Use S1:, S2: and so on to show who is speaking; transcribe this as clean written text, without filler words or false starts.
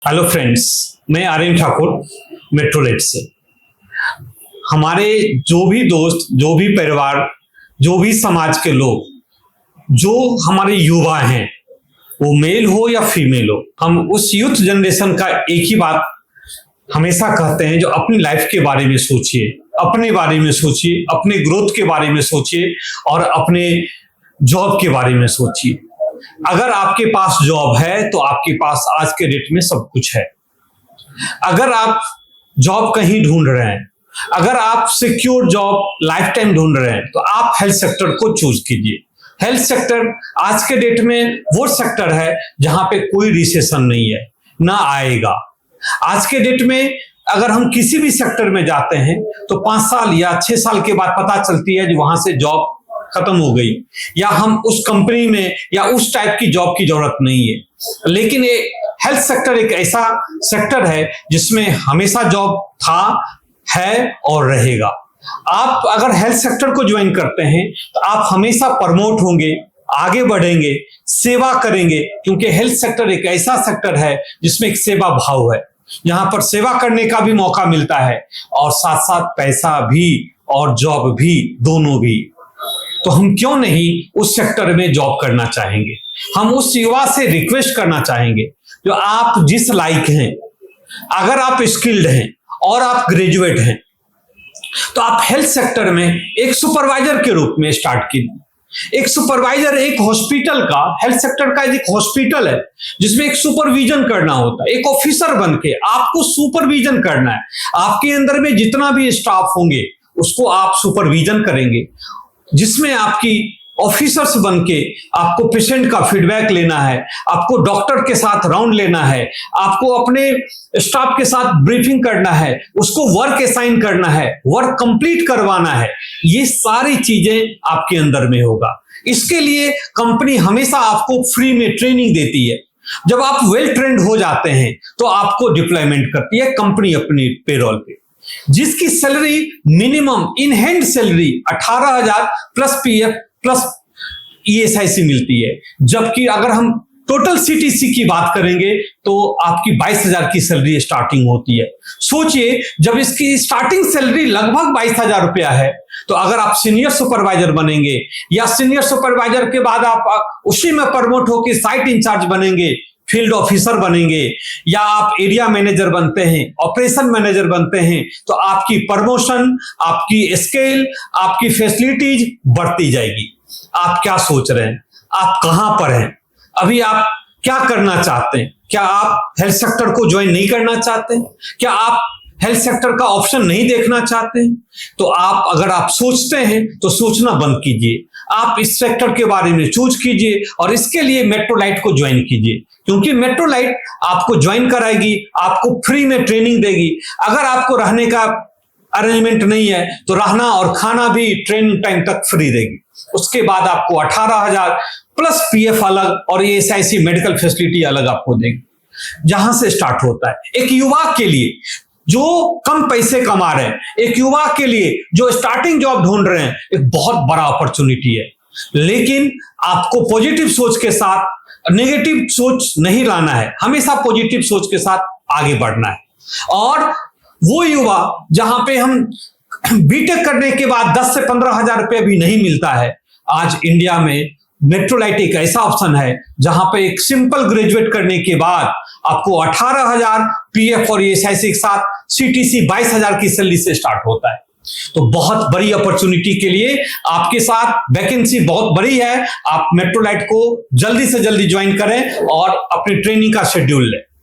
S1: Hello friends, मैं Aryan Thakur Metrolite से। हमारे जो भी दोस्त, जो भी परिवार, जो भी समाज के लोग, जो हमारे युवा हैं, वो मेल हो या फीमेल हो, हम उस यूथ जनरेशन का एक ही बात हमेशा कहते हैं, जो अपनी लाइफ के बारे में सोचिए, अपने बारे में सोचिए, अपने ग्रोथ के बारे में सोचिए और अपने जॉब के बारे में सोचिए। अगर आपके पास जॉब है तो आपके पास आज के डेट में सब कुछ है। अगर आप जॉब कहीं ढूंढ रहे हैं, अगर आप सिक्योर जॉब लाइफ टाइम ढूंढ रहे हैं, तो आप हेल्थ सेक्टर को चूज कीजिए। हेल्थ सेक्टर आज के डेट में वो सेक्टर है जहां पे कोई रिसेशन नहीं है, ना आएगा। आज के डेट में अगर हम किसी भी सेक्टर में जाते हैं तो 5 साल या 6 साल के बाद पता चलती है कि वहां से जॉब खत्म हो गई, या हम उस कंपनी में या उस टाइप की जॉब की जरूरत नहीं है। लेकिन ये हेल्थ सेक्टर एक ऐसा सेक्टर है जिसमें हमेशा जॉब था, है और रहेगा। आप अगर हेल्थ सेक्टर को ज्वाइन करते हैं तो आप हमेशा प्रमोट होंगे, आगे बढ़ेंगे, सेवा करेंगे, क्योंकि हेल्थ सेक्टर एक ऐसा सेक्टर है जिसमें एक सेवा भाव है। यहाँ पर सेवा करने का भी मौका मिलता है और साथ साथ पैसा भी और जॉब भी, दोनों भी। तो हम क्यों नहीं उस सेक्टर में जॉब करना चाहेंगे। हम उस युवा से रिक्वेस्ट करना चाहेंगे जो आप जिस लायक हैं, अगर आप स्किल्ड हैं और आप ग्रेजुएट हैं, तो आप हेल्थ सेक्टर में एक सुपरवाइजर के रूप में स्टार्ट कीजिए। एक सुपरवाइजर एक हॉस्पिटल का, हेल्थ सेक्टर का एक हॉस्पिटल है जिसमें एक सुपरविजन करना होता है। एक ऑफिसर बन के आपको सुपरविजन करना है। आपके अंदर में जितना भी स्टाफ होंगे उसको आप सुपरविजन करेंगे, जिसमें आपकी ऑफिसर्स बन के आपको पेशेंट का फीडबैक लेना है, आपको डॉक्टर के साथ राउंड लेना है, आपको अपने स्टाफ के साथ ब्रीफिंग करना है, उसको वर्क असाइन करना है, वर्क कंप्लीट करवाना है। ये सारी चीजें आपके अंदर में होगा। इसके लिए कंपनी हमेशा आपको फ्री में ट्रेनिंग देती है। जब आप वेल ट्रेंड हो जाते हैं तो आपको डिप्लॉयमेंट करती है कंपनी अपनी पेरोल पे, जिसकी salary minimum in hand salary 18,000 plus PF plus ESIC मिलती है। जबकि अगर हम टोटल सीटीसी की बात करेंगे तो आपकी 22,000 की सैलरी स्टार्टिंग होती है। सोचिए, जब इसकी स्टार्टिंग सैलरी लगभग 22,000 रुपया है, तो अगर आप सीनियर सुपरवाइजर बनेंगे या सीनियर सुपरवाइजर के बाद आप उसी में प्रमोट होकर साइट इंचार्ज बनेंगे, फील्ड ऑफिसर बनेंगे, या आप एरिया मैनेजर बनते हैं, ऑपरेशन मैनेजर बनते हैं, तो आपकी प्रमोशन, आपकी स्केल, आपकी फैसिलिटीज बढ़ती जाएगी। आप क्या सोच रहे हैं? आप कहां पर हैं? अभी आप क्या करना चाहते हैं? क्या आप हेल्थ सेक्टर को ज्वाइन नहीं करना चाहते हैं? क्या आप हेल्थ सेक्टर का ऑप्शन नहीं देखना चाहते हैं? तो अगर आप सोचते हैं तो सोचना बंद कीजिए। आप इस सेक्टर के बारे में चूज कीजिए और इसके लिए मेट्रोलाइट को ज्वाइन कीजिए, क्योंकि मेट्रोलाइट आपको ज्वाइन कराएगी, आपको फ्री में ट्रेनिंग देगी। अगर आपको रहने का अरेंजमेंट नहीं है तो रहना और खाना भी ट्रेनिंग टाइम तक फ्री देगी। उसके बाद आपको 18,000 प्लस पीएफ अलग और ईएसआईसी मेडिकल फैसिलिटी अलग आपको देगी। जहां से स्टार्ट होता है एक युवा के लिए जो कम पैसे कमा रहे हैं, एक युवा के लिए जो स्टार्टिंग जॉब ढूंढ रहे हैं, एक बहुत बड़ा अपॉर्चुनिटी है। लेकिन आपको पॉजिटिव सोच के साथ नेगेटिव सोच नहीं लाना है, हमेशा पॉजिटिव सोच के साथ आगे बढ़ना है। और वो युवा जहां पे हम बीटेक करने के बाद 10 से 15,000 रुपये भी नहीं मिलता है, आज इंडिया में मेट्रोलाइट एक ऐसा ऑप्शन है जहां पे एक सिंपल ग्रेजुएट करने के बाद आपको 18,000 पीएफ और ईएसआईसी के साथ सीटीसी 22,000 की सैलरी से स्टार्ट होता है। तो बहुत बड़ी अपॉर्चुनिटी के लिए आपके साथ वैकेंसी बहुत बड़ी है। आप मेट्रोलाइट को जल्दी से जल्दी ज्वाइन करें और अपनी ट्रेनिंग का शेड्यूल लें।